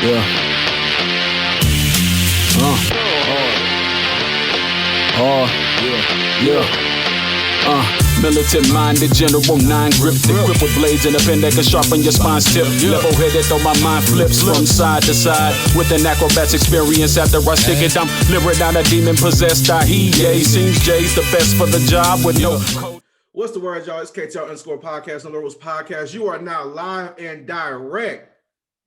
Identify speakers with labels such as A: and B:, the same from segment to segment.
A: Yeah. Militant-minded general, 9 gripped, equipped with blades and a pen that can sharpen your spine's tip. Level-headed, though my mind flips from side to side with an acrobat's experience. After I stick it, I'm luring down a demon-possessed Ahiye. Seems Jay's the best for the job with no code.
B: What's the word, y'all? It's KTR _podcast, on the Rose Podcast. You are now live and direct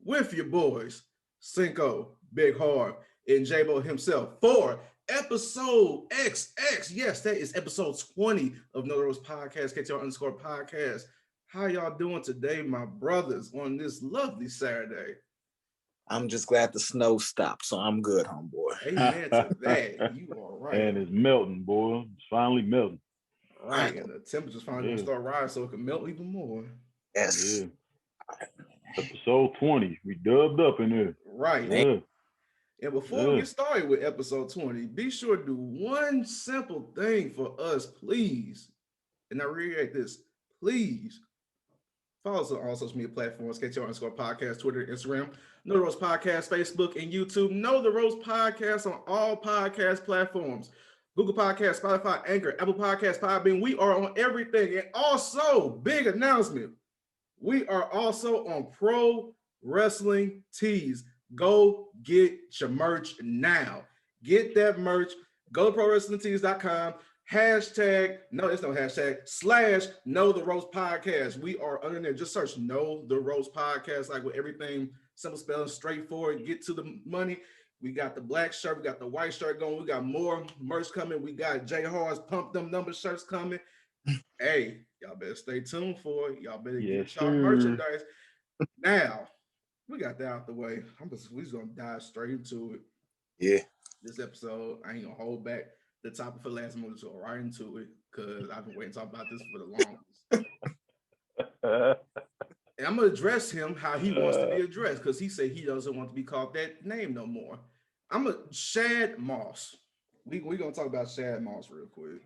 B: with your boys, Cinko, Big Harv, and J-Bo himself for episode XX. Yes, that is episode 20 of No Rose Podcast, KTR _podcast. How y'all doing today, my brothers, on this lovely Saturday?
C: I'm just glad the snow stopped, so I'm good, homeboy.
B: Amen to that. You are right.
D: And it's melting, boy. It's finally melting.
B: Right, and the temperature's finally going to start rising so it can melt even more.
C: Yes.
D: Yeah. Episode 20. We dubbed up in here.
B: Right.
D: Yeah.
B: And before we get started with episode 20, be sure to do one simple thing for us, please. And I reiterate this, please. Follow us on all social media platforms, KTR _podcast, Twitter, Instagram, Know the Rose Podcast, Facebook, and YouTube. Know the Rose Podcast on all podcast platforms. Google Podcasts, Spotify, Anchor, Apple Podcasts, Podbean. We are on everything. And also, big announcement, we are also on Pro Wrestling Tees. Go get your merch now. Get that merch. Go to ProWrestlingTees.com. Hashtag, no, it's no hashtag, / Know the Rose Podcast. We are under there. Just search Know the Rose Podcast, like with everything, simple spelling, straightforward, get to the money. We got the black shirt, we got the white shirt going, we got more merch coming. We got J Har's Pump Them Number shirts coming. Hey, y'all better stay tuned for it. Y'all better get y'all merchandise. Now, we got that out the way. We're just gonna dive straight into it.
C: Yeah.
B: This episode, I ain't gonna hold back the topic for last month, so right into it, because I've been waiting to talk about this for the longest. And I'm gonna address him how he wants to be addressed, because he said he doesn't want to be called that name no more. I'm a Shad Moss. We gonna talk about Shad Moss real quick.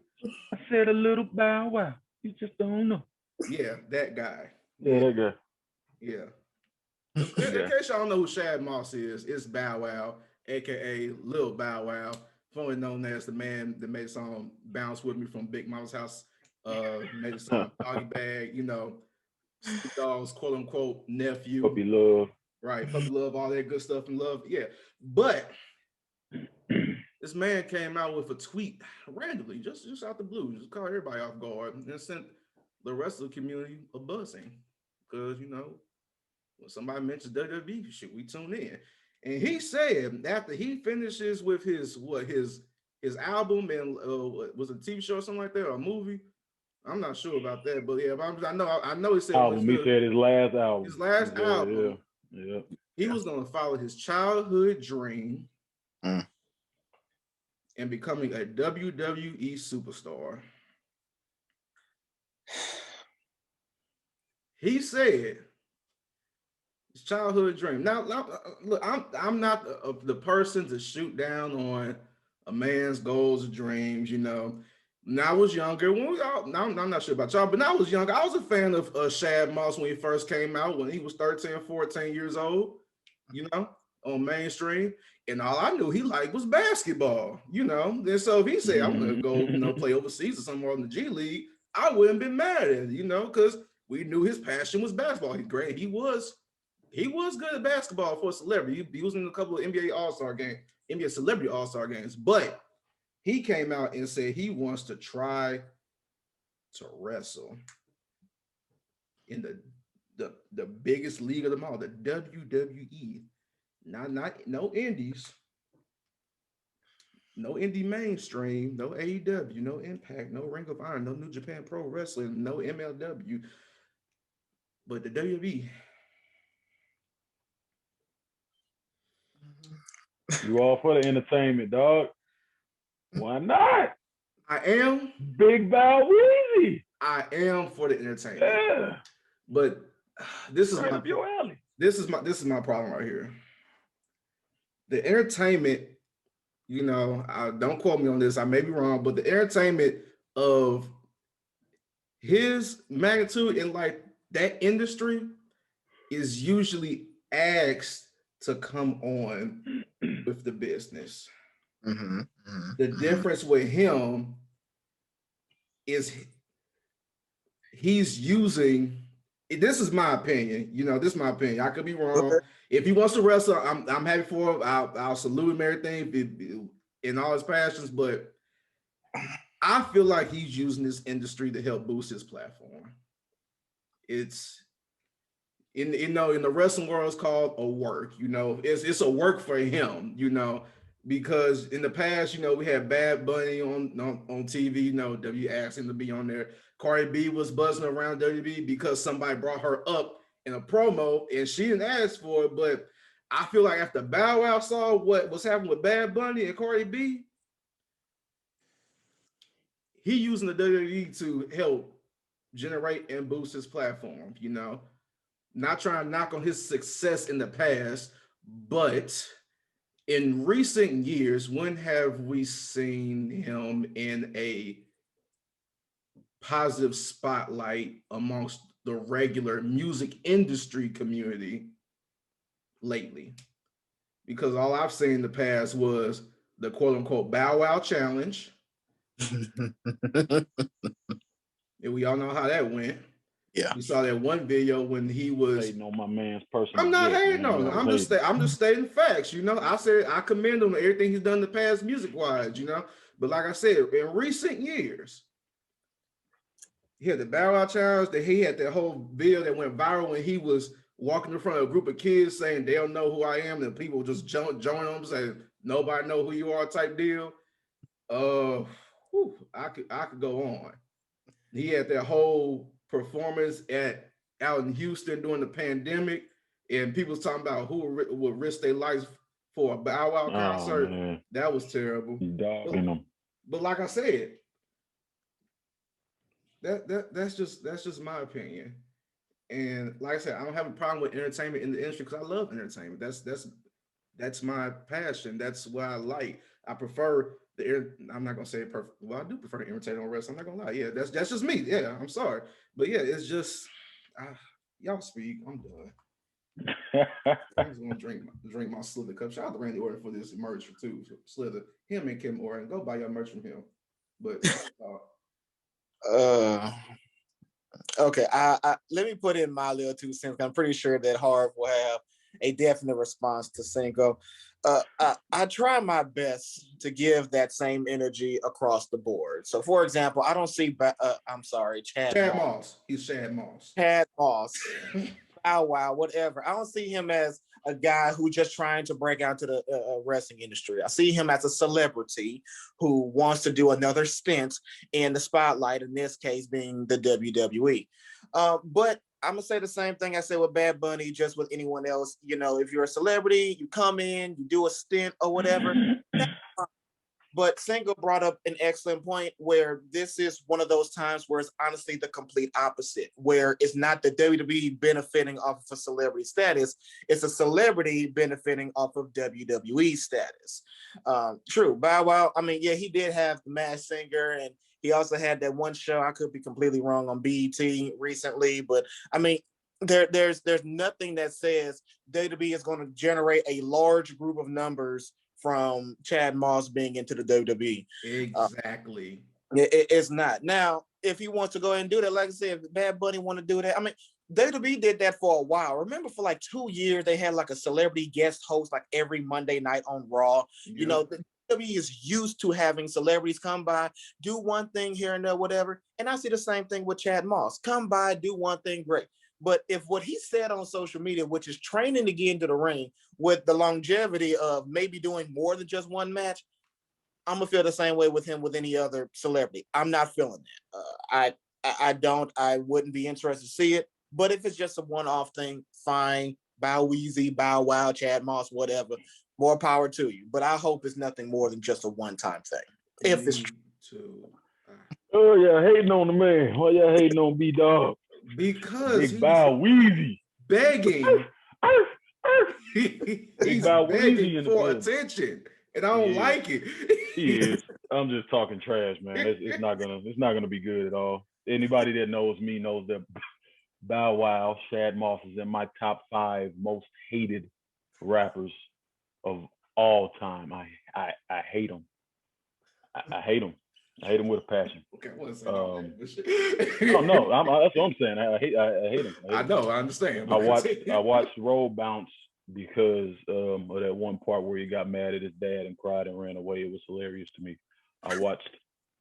D: I said a little BowWow. You just don't know.
B: Yeah, that guy.
D: Yeah, that guy.
B: Yeah. In case y'all don't know who Shad Moss is, it's BowWow, aka Lil BowWow, formerly known as the man that made the song "Bounce With Me" from Big Mama's House. Made the song "Doggy Bag," you know, Snoop Dogg's quote unquote nephew.
D: Puppy love.
B: Right, puppy love, all that good stuff and love. Yeah, but this man came out with a tweet randomly, just out the blue, just caught everybody off guard, and sent the rest of the community a buzzing, because you know, when somebody mentions WWE, shit, we tune in. And he said after he finishes with his album and was it a TV show or something like that, or a movie? I'm not sure about that, but yeah, I know he said
D: album. He said his last album.
B: His last album.
D: Yeah.
B: He was going to follow his childhood dream and becoming a WWE superstar. He said his childhood dream. Now, look, I'm not the person to shoot down on a man's goals or dreams. You know, when I was younger, I'm not sure about y'all, but when I was younger, I was a fan of Shad Moss when he first came out, when he was 13, 14 years old, you know, on mainstream. And all I knew he liked was basketball, you know. And so if he said, I'm going to go, you know, play overseas or somewhere in the G League, I wouldn't have been mad at it, you know, because we knew his passion was basketball. He was good at basketball for a celebrity. He was in a couple of NBA All-Star games, NBA Celebrity All-Star games, but he came out and said he wants to try to wrestle in the biggest league of them all, the WWE. No indies, no indie mainstream, no AEW, no Impact, no Ring of Honor, no New Japan Pro Wrestling, no MLW, but the WWE.
D: You all for the entertainment, dog? Why not?
B: I am
D: Big Bow Weezy.
B: I am for the entertainment.
D: Yeah.
B: But this is
D: right up your alley.
B: This is my problem right here. The entertainment, you know, don't quote me on this, I may be wrong, but the entertainment of his magnitude in like that industry is usually asked to come on with the business.
C: Mm-hmm. Mm-hmm.
B: The difference with him is he's using. This is my opinion. This is my opinion. I could be wrong.
C: Okay.
B: If he wants to wrestle, I'm happy for him. I'll salute him, everything in all his passions. But I feel like he's using this industry to help boost his platform. It's in the wrestling world, it's called a work. It's a work for him. Because in the past, we had Bad Bunny on TV. W asked him to be on there. Cardi B was buzzing around WWE because somebody brought her up in a promo, and she didn't ask for it. But I feel like after BowWow saw what was happening with Bad Bunny and Cardi B, he using the WWE to help generate and boost his platform. Not trying to knock on his success in the past, but in recent years, when have we seen him in a positive spotlight amongst the regular music industry community lately? Because all I've seen in the past was the quote unquote BowWow challenge. And we all know how that went.
C: Yeah.
B: We saw that one video when he was
D: hating on my man's personal.
B: I'm not
D: jet,
B: hating
D: man.
B: on him. I'm just stating facts. I said I commend him on everything he's done in the past music wise, But like I said, in recent years, he had the BowWow challenge, that he had that whole video that went viral when he was walking in front of a group of kids saying they don't know who I am, and people just join him saying nobody know who you are type deal. I could go on. He had that whole performance out in Houston during the pandemic, and people was talking about who would risk their lives for a BowWow concert.
D: Man.
B: That was terrible. But like I said, that's just my opinion. And like I said, I don't have a problem with entertainment in the industry because I love entertainment. That's my passion. That's what I like. I prefer I'm not gonna say it perfect. Well, I do prefer the entertainment on wrestling. I'm not gonna lie. Yeah, that's just me. Yeah, I'm sorry, but yeah, it's just y'all speak. I'm done. I'm just gonna drink my Slither cup. Shout out to Randy Orton for this merch too. Slither, him and Kim Orton. Go buy your merch from him. But
C: okay, I let me put in my little 2 cents. I'm pretty sure that Harv will have a definite response to Cinko. I try my best to give that same energy across the board. So, for example, I don't see. I'm sorry, Chad
B: Moss. He's Chad Moss.
C: Chad Moss. BowWow, whatever. I don't see him as a guy who just trying to break out to the wrestling industry. I see him as a celebrity who wants to do another stint in the spotlight, in this case being the WWE. But I'm going to say the same thing I said with Bad Bunny, just with anyone else. If you're a celebrity, you come in, you do a stint or whatever. But Cinko brought up an excellent point where this is one of those times where it's honestly the complete opposite, where it's not the WWE benefiting off of a celebrity status, it's a celebrity benefiting off of WWE status. True, BowWow, I mean, yeah, he did have the Masked Singer, and he also had that one show, I could be completely wrong, on BET recently, but I mean, there's nothing that says WWE is going to generate a large group of numbers from Chad Moss being into the WWE.
B: Exactly.
C: It's not. Now, if he wants to go ahead and do that, like I said, if Bad Bunny want to do that, I mean, WWE did that for a while. Remember, for like 2 years, they had like a celebrity guest host like every Monday night on Raw. Yeah. The WWE is used to having celebrities come by, do one thing here and there, whatever. And I see the same thing with Chad Moss. Come by, do one thing, great. But if what he said on social media, which is training to get into the ring with the longevity of maybe doing more than just one match, I'm gonna feel the same way with him with any other celebrity. I'm not feeling that. I wouldn't be interested to see it. But if it's just a one-off thing, fine. BowWeezy, BowWow, Chad Moss, whatever. More power to you. But I hope it's nothing more than just a one-time thing. If it's true.
D: Oh yeah, hating on the man. Oh yeah, hating on B-Dog.
B: Because
D: Big BowWeezy
B: begging. He's begging for attention, and I don't like it.
D: He is. I'm just talking trash, man. It's not gonna be good at all. Anybody that knows me knows that BowWow, Chad Moss is in my top 5 most hated rappers of all time. I hate them. I hate them. I hate them with a passion.
B: Okay, I wasn't
D: Oh no, that's what I'm saying. I hate them.
B: I know, I understand.
D: I watched Roll Bounce because of that one part where he got mad at his dad and cried and ran away. It was hilarious to me. I watched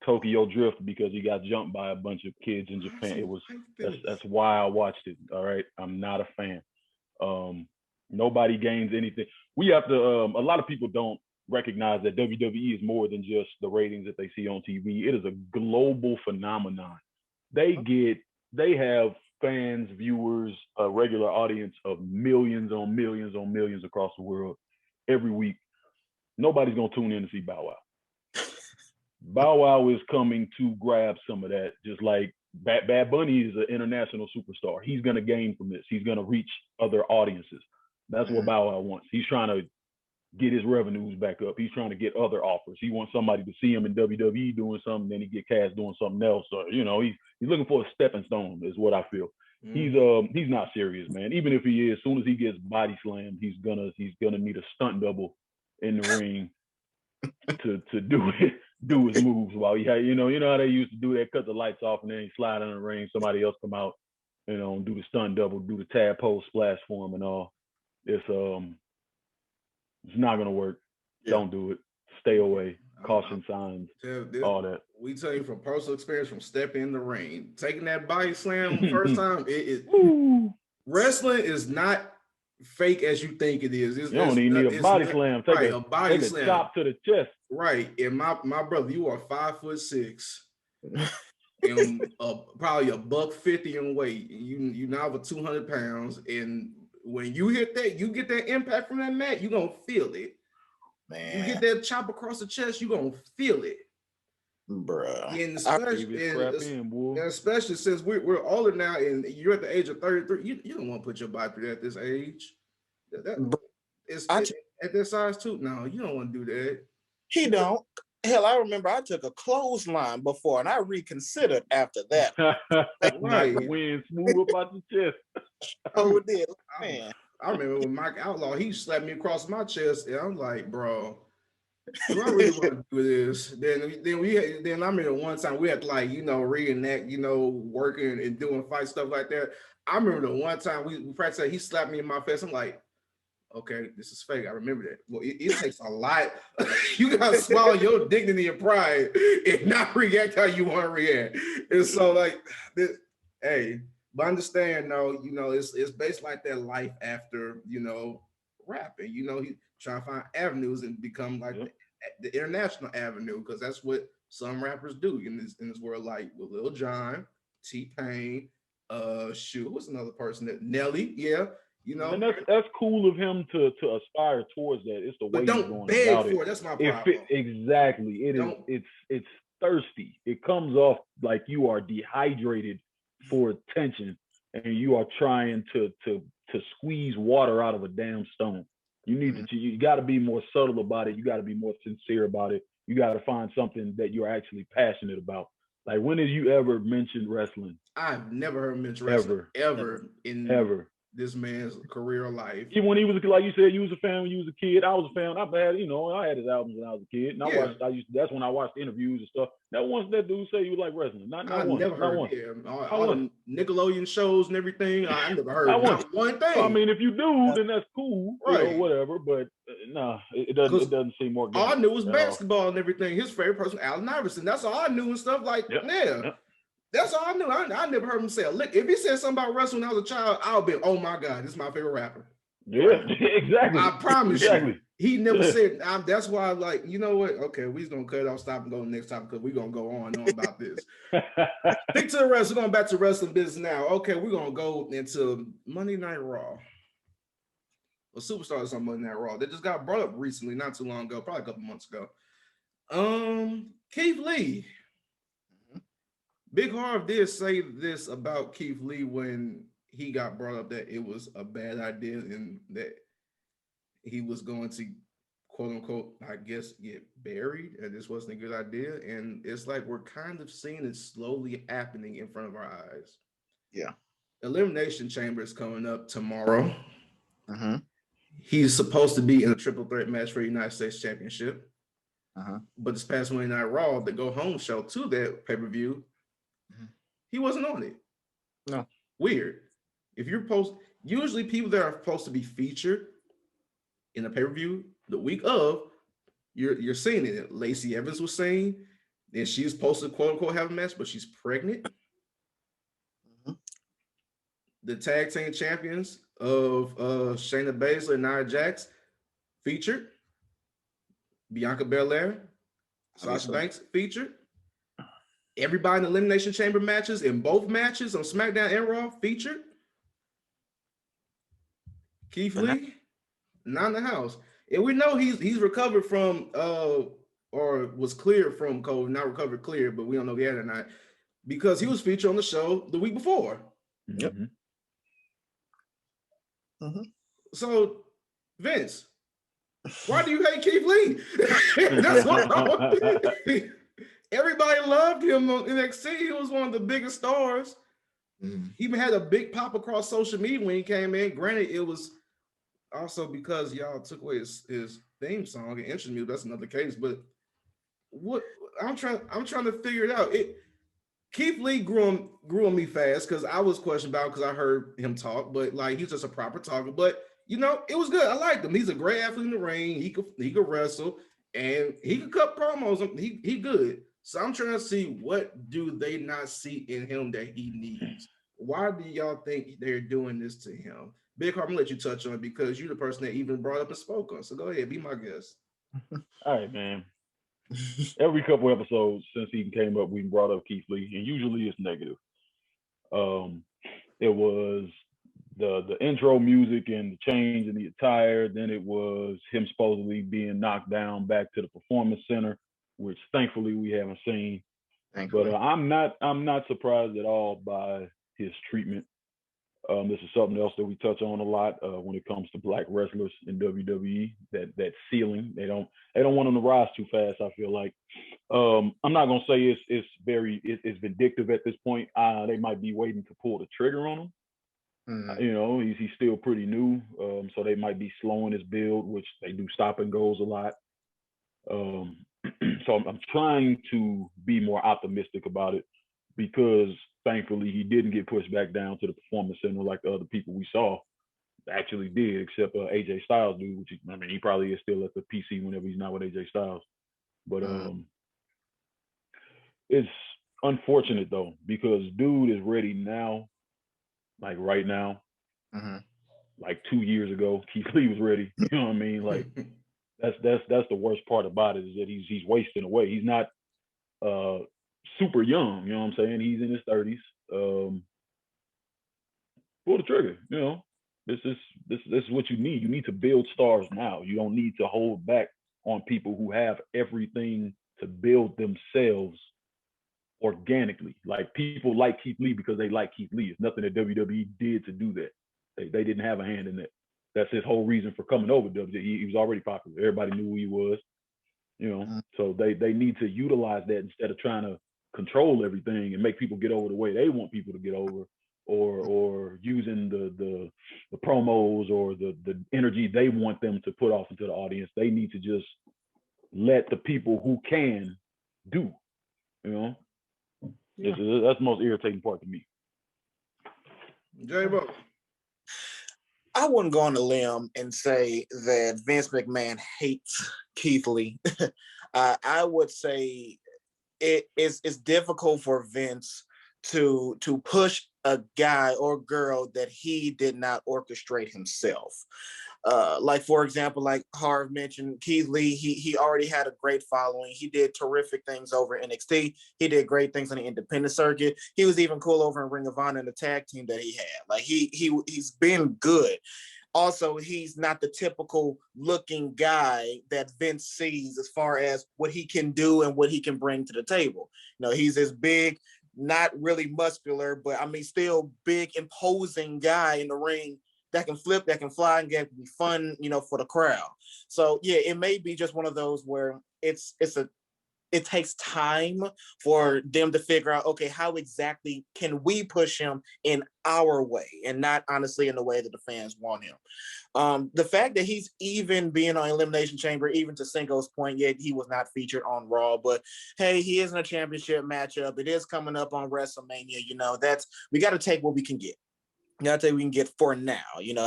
D: Tokyo Drift because he got jumped by a bunch of kids in Japan. That's why I watched it. All right, I'm not a fan. Nobody gains anything. We have to. A lot of people don't recognize that WWE is more than just the ratings that they see on TV. It is a global phenomenon. They have fans, viewers, a regular audience of millions on millions on millions across the world every week. Nobody's gonna tune in to see BowWow. BowWow is coming to grab some of that, just like Bad Bunny is an international superstar. He's gonna gain from this. He's gonna reach other audiences. That's what BowWow wants. He's trying to get his revenues back up. He's trying to get other offers. He wants somebody to see him in WWE doing something, then he get cast doing something else. Or he's looking for a stepping stone, is what I feel. He's not serious, man. Even if he is, as soon as he gets body slammed, he's gonna need a stunt double in the ring to do his moves while he you know how they used to do that, cut the lights off and then he slide in the ring, somebody else come out, do the stunt double, do the tadpole splash for him and all. It's not gonna work. Yeah. Don't do it. Stay away. Caution signs. All that.
B: We tell you from personal experience, from stepping in the ring, taking that body slam the first time. Wrestling is not fake as you think it is.
D: You don't even need a body slam. Take a body slam. Chop to the chest.
B: Right. And my brother, you are 5'6", and probably $150 in weight. You now over 200 pounds, and when you hit that, you get that impact from that mat, you're gonna feel it. Man. You get that chop across the chest, you're gonna feel it.
C: Bruh.
B: And especially since we're older now and you're at the age of 33, you don't want to put your body through that at this age. At this size too. No, you don't want to do that.
C: He don't. Hell, I remember I took a clothesline before and I reconsidered after that.
D: Right. The wind smooth up out the chest.
C: Oh, it did. Man.
B: I remember when Mike Outlaw, he slapped me across my chest, and I'm like, bro, do I really want to do this? Then I remember one time we had to reenact, working and doing fight stuff like that. I remember the one time we practiced, he slapped me in my face. I'm like, okay, this is fake. I remember that. Well, it takes a lot. You gotta swallow your dignity and pride and not react how you want to react. And so hey. But understand, though, it's based like that life after, rapping. He trying to find avenues and become like the international avenue, because that's what some rappers do in this world, like with Lil Jon, T-Pain, what's another person that Nelly,
D: And that's cool of him to aspire towards that. It's the way he's going about it.
B: That's my problem.
D: Exactly. It's thirsty. It comes off like you are dehydrated for attention and you are trying to squeeze water out of a damn stone. You got to be more subtle about it. You got to be more sincere about it. You got to find something that you're actually passionate about. Like, when did you ever mention wrestling?
B: I've never heard mention wrestling ever. This man's career life.
D: Even when he was, like you said, you was a fan when you was a kid. I was a fan. I had his albums when I was a kid. And that's when I watched interviews and stuff. Not once that dude say you like wrestling. Not once.
B: Never heard all the Nickelodeon shows and everything. I never heard not one thing.
D: I mean, if you do, then that's cool. Right. Whatever. But it doesn't seem more good.
B: All I knew was basketball and everything. His favorite person, Allen Iverson. That's all I knew and stuff like that. That's all I knew. I never heard him say a lick. If he said something about wrestling when I was a child, I would be, oh my God, this is my favorite rapper.
D: Yeah, exactly.
B: I promise you. He never said, that's why I'm like, you know what? Okay, we're just going to cut it off, stop and go to the next time, because we're going to go on and on about this. Stick to the wrestling. Going back to wrestling business now. Okay, we're going to go into Monday Night Raw. A superstar on Monday Night Raw that just got brought up recently, not too long ago, probably a couple months ago. KeithLee. Big Harv did say this about KeithLee when he got brought up, that it was a bad idea and that he was going to, quote unquote, I guess, get buried, and this wasn't a good idea. And it's like we're kind of seeing it slowly happening in front of our eyes.
C: Yeah.
B: Elimination Chamber is coming up tomorrow. he's supposed to be in a triple threat match for the United States Championship. But this past Monday Night Raw, the go home show to that pay-per-view, he wasn't on it.
C: No.
B: Weird. If you're usually people that are supposed to be featured in a pay-per-view the week of, you're seeing it. Lacey Evans was saying, and she's supposed to quote unquote have a match, but she's pregnant. The tag team champions of Shayna Baszler and Nia Jax featured. Bianca Belair, Sasha Banks featured. Everybody in the Elimination Chamber matches in both matches on SmackDown and Raw featured. KeithLee, not in the house. And we know he's recovered from or was cleared from COVID, not recovered clear, but we don't know if he had it or not, because he was featured on the show the week before.
C: Yep.
B: So, Vince, why do you hate KeithLee? That's what I want. Everybody loved him on NXT. He was one of the biggest stars. He even had a big pop across social media when he came in. Granted, it was also because y'all took away his theme song and entrance music. That's another case. But what I'm trying to figure it out. KeithLee grew on me fast because I was questioned about because I heard him talk, but like he's just a proper talker. But you know, it was good. I liked him. He's a great athlete in the ring. He could wrestle and he could cut promos. He good. So I'm trying to see, what do they not see in him that he needs? Why do y'all think they're doing this to him? Big Harv, I'm gonna let you touch on it because you're the person that even brought up and spoke on. So go ahead, be my guest.
D: All right, man. Every couple episodes since he came up, we brought up KeithLee, and usually it's negative. It was the intro music and the change in the attire. Then it was him supposedly being knocked down back to the performance center, which thankfully we haven't seen. But I'm not surprised at all by his treatment. This is something else that we touch on a lot when it comes to black wrestlers in WWE. That ceiling, they don't want them to rise too fast. I feel like I'm not gonna say it's vindictive at this point. They might be waiting to pull the trigger on him. You know, he's still pretty new, so they might be slowing his build, which they do stop and goes a lot. So I'm trying to be more optimistic about it because thankfully he didn't get pushed back down to the performance center like the other people we saw actually did, except AJ Styles dude, which he probably is still at the PC whenever he's not with AJ Styles. But it's unfortunate though, because dude is ready now, like right now. Like 2 years ago, KeithLee was ready. You know what I mean? Like that's the worst part about it, is that he's wasting away. He's not super young, you know what I'm saying? He's in his 30s. Pull the trigger, you know. This is what you need. You need to build stars now. You don't need to hold back on people who have everything to build themselves organically. Like, people like KeithLee because they like KeithLee. It's nothing that WWE did to do that. They didn't have a hand in that. That's his whole reason for coming over to WWE. He was already popular. Everybody knew who he was, you know. So they need to utilize that instead of trying to control everything and make people get over the way they want people to get over, or using the promos or the energy they want them to put off into the audience. They need to just let the people who can do, you know. That's the most irritating part to me.
B: J-Bo.
C: I wouldn't go on a limb and say that Vince McMahon hates KeithLee. I would say it's difficult for Vince to push a guy or girl that he did not orchestrate himself. Like, for example, like Harv mentioned, KeithLee, he already had a great following. He did terrific things over NXT. He did great things on the independent circuit. He was even cool over in Ring of Honor and the tag team that he had. Like, he's been good. Also, he's not the typical looking guy that Vince sees as far as what he can do and what he can bring to the table. You know, he's this big, not really muscular, but I mean, still big, imposing guy in the ring that can flip, that can fly, and get be fun, you know, for the crowd. So yeah, it may be just one of those where it's it takes time for them to figure out, okay, how exactly can we push him in our way and not honestly in the way that the fans want him. The fact that he's even being on Elimination Chamber, even to Cinko's point, yet he was not featured on Raw, but hey, he is in a championship matchup. It is coming up on WrestleMania. We got to take what we can get. I'll tell you, we can get for now.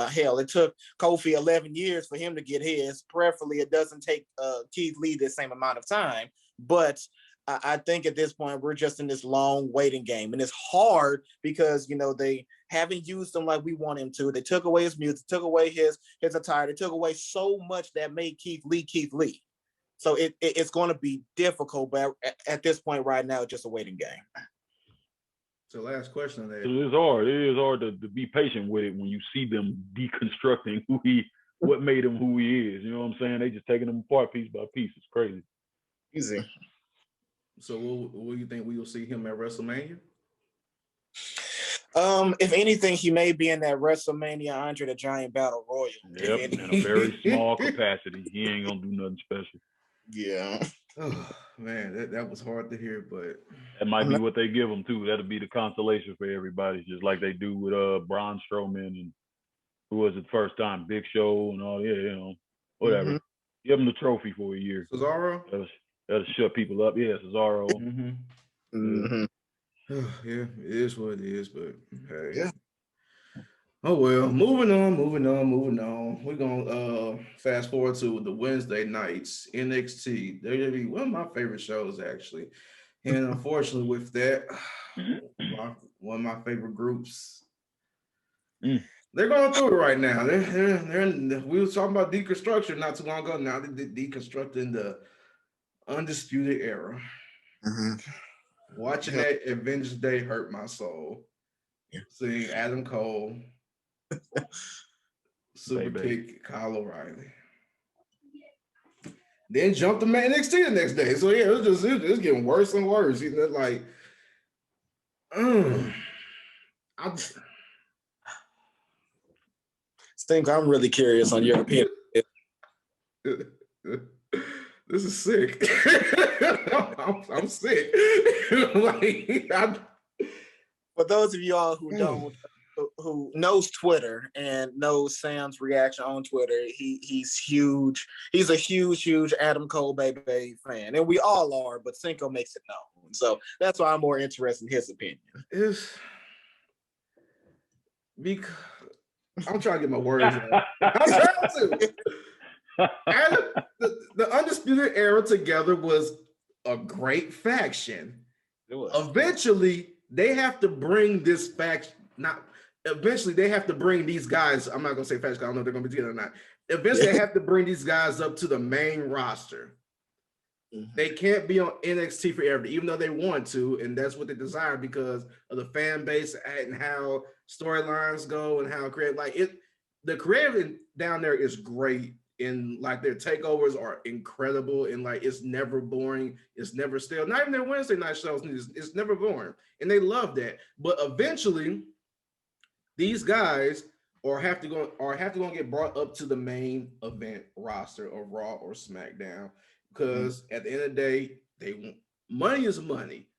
C: Hell, it took Kofi 11 years for him to get his. Preferably, it doesn't take KeithLee the same amount of time. But I think at this point, we're just in this long waiting game. And it's hard because, they haven't used him like we want him to. They took away his music, took away his attire. They took away so much that made KeithLee. So it's going to be difficult. But at this point right now, it's just a waiting game.
B: So last question there.
D: It is hard. It is hard to be patient with it when you see them deconstructing what made him who he is. You know what I'm saying? They just taking him apart piece by piece. It's crazy.
C: Easy.
B: So what do you think we will see him at WrestleMania?
C: If anything, he may be in that WrestleMania Andre the Giant Battle Royal.
D: Yep, in a very small capacity. He ain't gonna do nothing special.
C: Yeah.
B: Oh man, that was hard to hear, but
D: that might be what they give him too. That'll be the consolation for everybody, just like they do with Braun Strowman and who was it first time, Big Show and all. Whatever. Mm-hmm. Give him the trophy for a year.
B: Cesaro.
D: That'll shut people up. Yeah, Cesaro.
B: Mm-hmm. Mm-hmm. Yeah, it is what it is, but hey.
C: Yeah.
B: Oh well, moving on. We're gonna fast forward to the Wednesday nights, NXT. They're one of my favorite shows, actually. And unfortunately, with that, one of my favorite groups, they're going through it right now. We were talking about deconstruction not too long ago. Now they're deconstructing the Undisputed Era.
C: Mm-hmm.
B: Watching that Avengers Day hurt my soul. Yeah. Seeing Adam Cole super kick Kyle O'Reilly. Then jumped to NXT the next day. So yeah, it was getting worse and worse.
C: Cinko, I'm really curious on your opinion.
B: This is sick. I'm sick.
C: For those of y'all who knows Twitter and knows Sam's reaction on Twitter, he's huge. He's a huge Adam Cole baby fan, and we all are. But Cinko makes it known, so that's why I'm more interested in his opinion.
B: Because I'm trying to get my words out. I'm trying to. Adam, the Undisputed Era together was a great faction.
C: It was.
B: Eventually, they have to bring this faction. Eventually, they have to bring these guys. I'm not gonna say faction. I don't know if they're gonna be together or not. Eventually, they have to bring these guys up to the main roster. Mm-hmm. They can't be on NXT forever, even though they want to, and that's what they desire because of the fan base and how storylines go and how creative. The creative down there is great. And their takeovers are incredible, and it's never boring. It's never stale. Not even their Wednesday night shows. It's never boring, and they love that. But eventually, these guys have to go get brought up to the main event roster of Raw or SmackDown, because at the end of the day, money is money.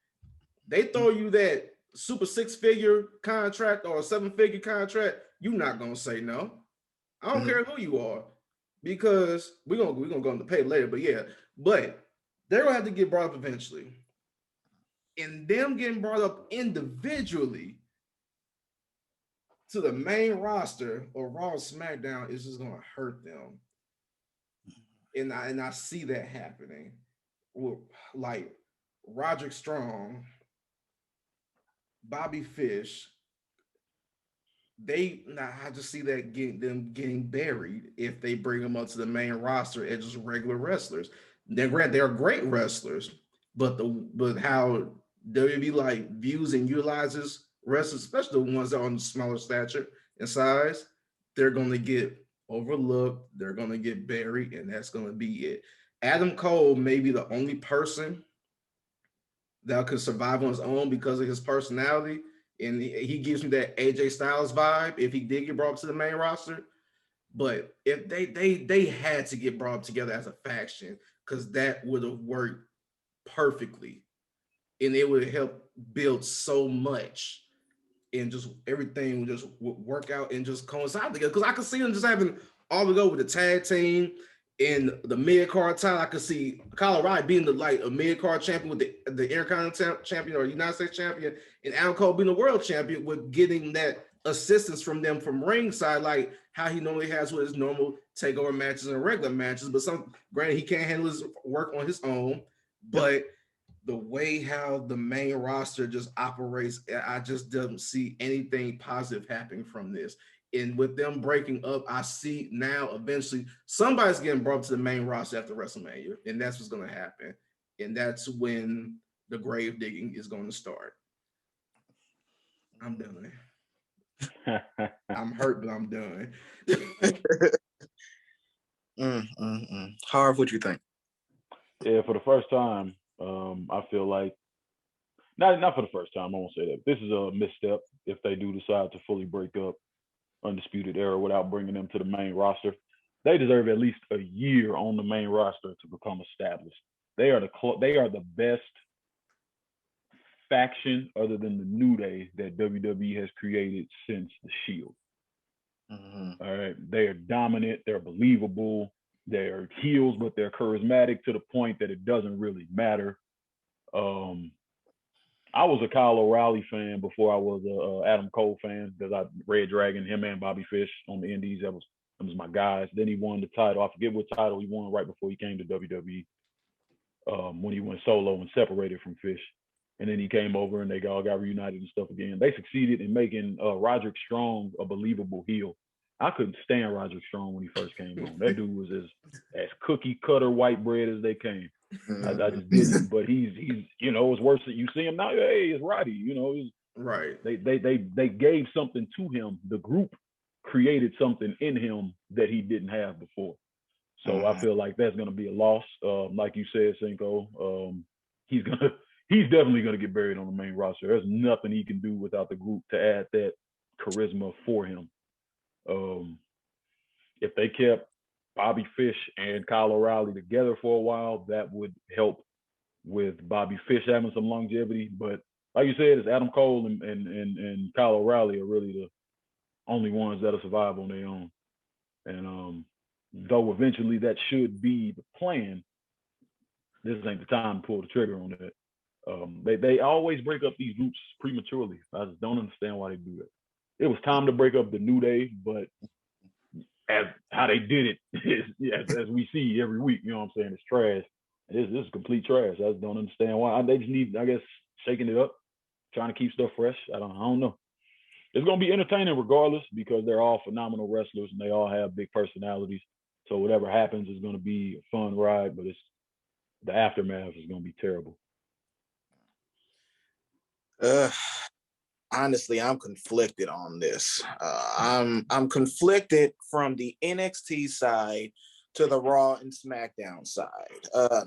B: They throw you that super 6-figure contract or a 7-figure contract, you're not gonna say no. I don't care who you are. Because we're gonna go into pay later, but they're gonna have to get brought up eventually. And them getting brought up individually to the main roster or Raw or SmackDown is just gonna hurt them. And I see that happening. Like Roderick Strong, Bobby Fish. I just see that getting buried if they bring them up to the main roster as just regular wrestlers. They're great wrestlers, but how WWE views and utilizes wrestlers, especially the ones that are on the smaller stature and size, they're going to get overlooked. They're going to get buried, and that's going to be it. Adam Cole may be the only person that could survive on his own because of his personality. And he gives me that AJ Styles vibe if he did get brought up to the main roster. But if they had to get brought up together as a faction, because that would have worked perfectly, and it would help build so much, and just everything would just work out and just coincide together. Because I could see them just having all to go with the tag team and the mid card title. I could see Kyle O'Reilly being a mid card champion with the Intercontinental champion or United States champion, and Adam Cole being the world champion, with getting that assistance from them from ringside, like how he normally has with his normal takeover matches and regular matches. But granted, he can't handle his work on his own, but the way how the main roster just operates, I just don't see anything positive happening from this. And with them breaking up, I see now eventually somebody's getting brought to the main roster after WrestleMania, and that's what's going to happen. And that's when the grave digging is going to start. I'm done. I'm hurt, but I'm done.
C: Harv, what you think?
D: Yeah, for the first time, I feel like not for the first time. I won't say that. This is a misstep if they do decide to fully break up Undisputed Era without bringing them to the main roster. They deserve at least a year on the main roster to become established. They are the best faction other than the New Day that WWE has created since the Shield.
C: Mm-hmm.
D: All right, they are dominant. They're believable. They're heels, but they're charismatic to the point that it doesn't really matter. I was a Kyle O'Reilly fan before I was a Adam Cole fan, because I Red Dragon, him and Bobby Fish on the Indies. That was my guys. Then he won the title. I forget what title he won right before he came to WWE. When he went solo and separated from Fish. And then he came over and they all got reunited and stuff again. They succeeded in making Roderick Strong a believable heel. I couldn't stand Roderick Strong when he first came on. That dude was as cookie cutter white bread as they came. I just didn't. But he's it's worse that you see him now. Hey, it's Roddy.
B: Right.
D: They gave something to him. The group created something in him that he didn't have before. So I feel like that's going to be a loss. Like you said, Cinko, he's definitely going to get buried on the main roster. There's nothing he can do without the group to add that charisma for him. If they kept Bobby Fish and Kyle O'Reilly together for a while, that would help with Bobby Fish having some longevity. But like you said, it's Adam Cole and Kyle O'Reilly are really the only ones that'll survive on their own. And though eventually that should be the plan, this ain't the time to pull the trigger on that. They always break up these groups prematurely. I just don't understand why they do that. It was time to break up the New Day, but as how they did it, as we see every week, you know what I'm saying, it's trash. This is complete trash. I just don't understand why. They just need, I guess, shaking it up, trying to keep stuff fresh. I don't know. It's going to be entertaining regardless, because they're all phenomenal wrestlers and they all have big personalities. So whatever happens is going to be a fun ride, but the aftermath is going to be terrible.
C: Honestly, I'm conflicted on this. I'm conflicted from the NXT side to the Raw and SmackDown side.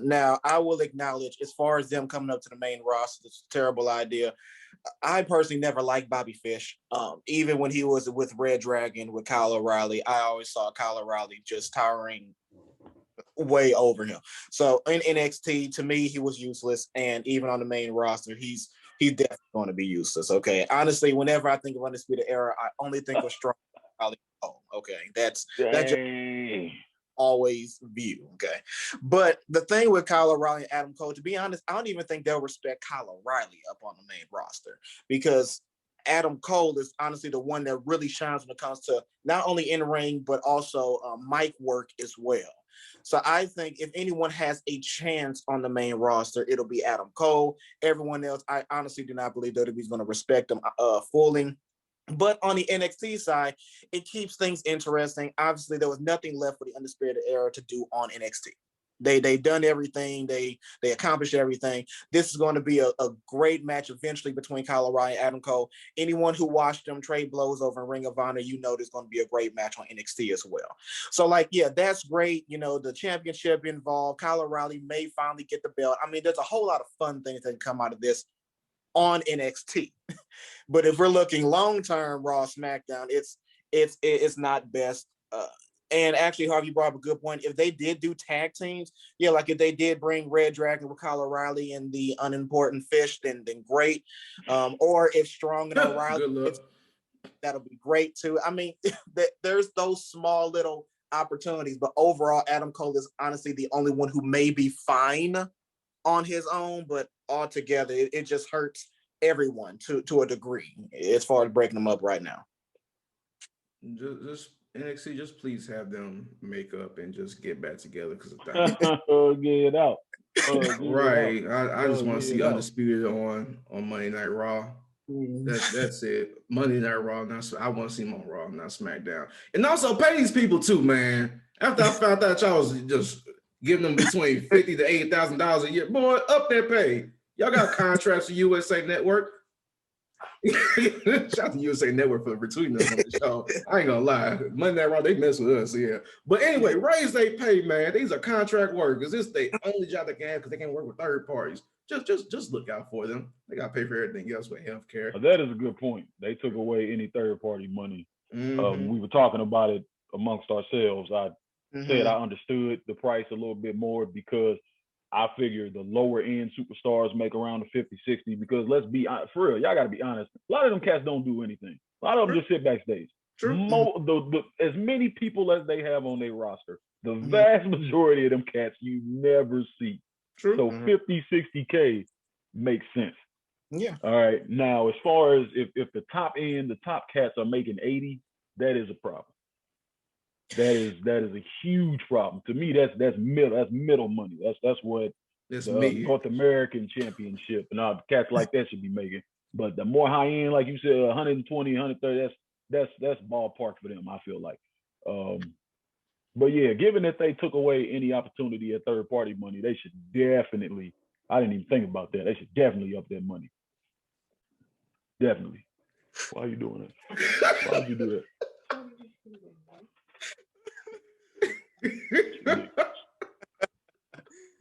C: Now, I will acknowledge, as far as them coming up to the main roster, it's a terrible idea. I personally never liked Bobby Fish. Even when he was with Red Dragon with Kyle O'Reilly, I always saw Kyle O'Reilly just towering way over him. So in NXT, to me, he was useless. And even on the main roster, he's definitely going to be useless. Okay. Honestly, whenever I think of Undisputed Era, I only think of Strong. Okay. That's just always view. Okay. But the thing with Kyle O'Reilly and Adam Cole, to be honest, I don't even think they'll respect Kyle O'Reilly up on the main roster, because Adam Cole is honestly the one that really shines when it comes to not only in ring, but also mic work as well. So I think if anyone has a chance on the main roster, it'll be Adam Cole. Everyone else, I honestly do not believe WWE's going to respect them fully. But on the NXT side, it keeps things interesting. Obviously, there was nothing left for the Undisputed Era to do on NXT. They've done everything. They accomplished everything. This is going to be a great match eventually between Kyle O'Reilly and Adam Cole. Anyone who watched them trade blows over in Ring of Honor, there's going to be a great match on NXT as well. So, that's great. The championship involved. Kyle O'Reilly may finally get the belt. I mean, there's a whole lot of fun things that can come out of this on NXT. But if we're looking long-term Raw, SmackDown, it's not best. And actually, Harv, you brought up a good point. If they did do tag teams, yeah, like if they did bring Red Dragon with Kyle O'Reilly and the Unimportant Fish, then great. Or if Strong and O'Reilly, that'll be great too. I mean, there's those small little opportunities, but overall, Adam Cole is honestly the only one who may be fine on his own, but altogether, it just hurts everyone to a degree as far as breaking them up right now.
B: Just NXT, just please have them make up and just get back together because of
D: that. Get it out.
B: Right. I just want to see Undisputed on Monday Night Raw. That's it. Monday Night Raw. I want to see them on Raw, not SmackDown. And also pay these people too, man. After I found out y'all was just giving them between $50,000 to $80,000 a year, boy, up their pay. Y'all got contracts with USA Network. Shout out to USA Network for retweeting us on the show. I ain't gonna lie, Monday Night Raw, they mess with us, yeah. But anyway, raise they pay, man. These are contract workers. This is the only job they can have because they can't work with third parties. Just look out for them. They got to pay for everything else with healthcare.
D: That is a good point. They took away any third party money. We were talking about it amongst ourselves. I said I understood the price a little bit more because I figure the lower end superstars make around the 50, 60 because let's be honest, for real, y'all got to be honest. A lot of them cats don't do anything. A lot of them just sit backstage. As many people as they have on their roster, the vast majority of them cats you never see. So 50, 60K makes sense.
C: Yeah.
D: All right. Now, as far as if the top end, the top cats are making 80, that is a problem. That is a huge problem. To me, that's middle money. That's what the North American Championship and cats like that should be making. But the more high end, like you said, 120, 130, that's ballpark for them, I feel like. But yeah, given that they took away any opportunity at third party money, they should definitely, I didn't even think about that. They should definitely up their money. Definitely. Why are you doing that? Why would you do that?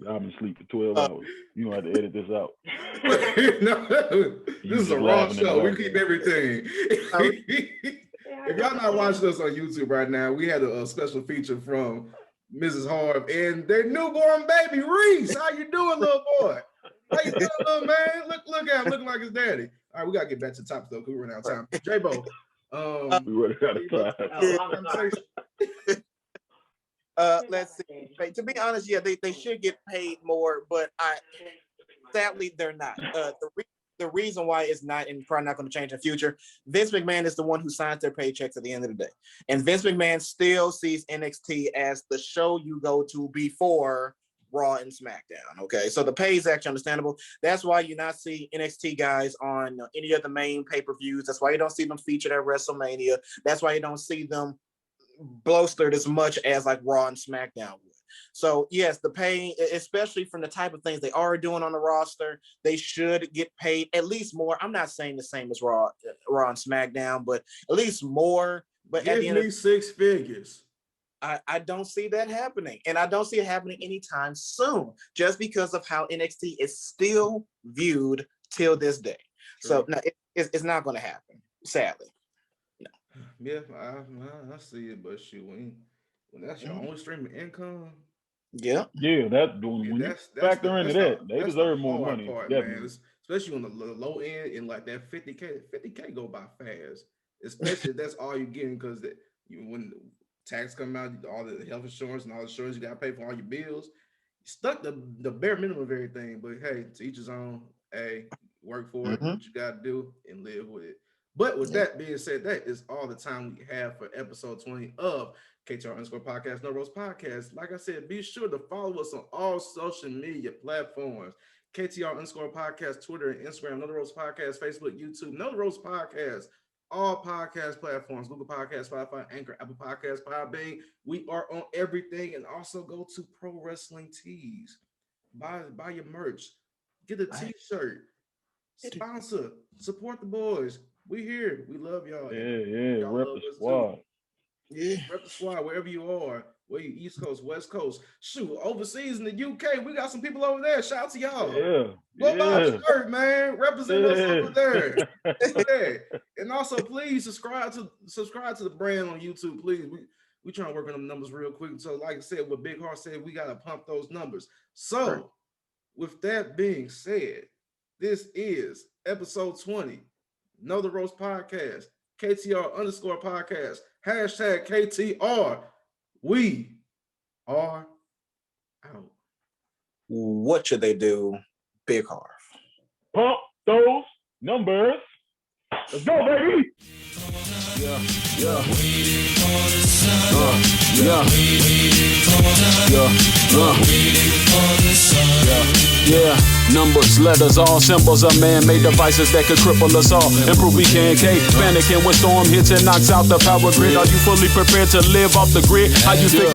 D: I've been asleep for 12 hours. You don't have to edit this out.
B: This is a raw show. We keep everything. If y'all not watching us on YouTube right now, we had a special feature from Mrs. Harv and their newborn baby, Reese. How you doing, little boy? How you doing, little man? Look at him, looking like his daddy. All right, we got to get back to the topic, though, because we run out of time. J-Bo.
D: We run out of time.
C: Let's see. To be honest, yeah, they should get paid more, but sadly they're not. The reason why it's not and probably not going to change in the future, Vince McMahon is the one who signs their paychecks at the end of the day. And Vince McMahon still sees NXT as the show you go to before Raw and SmackDown. Okay, so the pay is actually understandable. That's why you not see NXT guys on any of the main pay-per-views. That's why you don't see them featured at WrestleMania. That's why you don't see them bolstered as much as like Raw and SmackDown would. So yes, the pay, especially from the type of things they are doing on the roster, they should get paid at least more. I'm not saying the same as Raw and SmackDown, but at least more. But
B: give
C: at the end
B: me 6 figures.
C: I don't see that happening, and I don't see it happening anytime soon, just because of how NXT is still viewed till this day. True. So no, it's not going to happen, sadly. No.
B: Yeah, I see it, but shoot, when that's your only stream of income.
C: Yeah,
D: that's when you factor into that, they deserve more money.
B: Man. Especially on the low end, and like that 50K go by fast. Especially if that's all you're getting, because when tax come out, all the health insurance and all the insurance you got to pay for all your bills, you stuck the bare minimum of everything. But hey, to each his own. Hey, work for it, what you got to do, and live with it. But with that being said, that is all the time we have for episode 20 of KTR _podcast, No Roast Podcast. Like I said, be sure to follow us on all social media platforms. KTR _podcast, Twitter and Instagram, No Roast Podcast, Facebook, YouTube, No Roast Podcast, all podcast platforms, Google Podcasts, Spotify, Anchor, Apple Podcasts, Podbean. We are on everything. And also go to Pro Wrestling Tees. Buy your merch. Get a t-shirt. Sponsor. Support the boys. We here. We love y'all.
D: Yeah. Rep the squad.
B: Yeah. Rep the squad wherever you are. Where you East Coast, West Coast. Shoot, overseas in the UK, we got some people over there. Shout out to y'all.
D: Yeah.
B: Go buy a shirt, man. Represent us over there. Yeah. And also, please subscribe to the brand on YouTube. Please. We trying to work on them numbers real quick. So, like I said, what Big Harv said, we gotta pump those numbers. So, with that being said, this is episode 20, Know the Roast Podcast, KTR_podcast, hashtag KTR. We are out.
C: What should they do, Big Harv?
D: Pump those numbers. Let's go, baby.
A: Yeah, numbers, letters, all symbols of man-made devices that could cripple us all. Improve we can panicking when storm hits and knocks out the power grid. Are you fully prepared to live off the grid? How you think?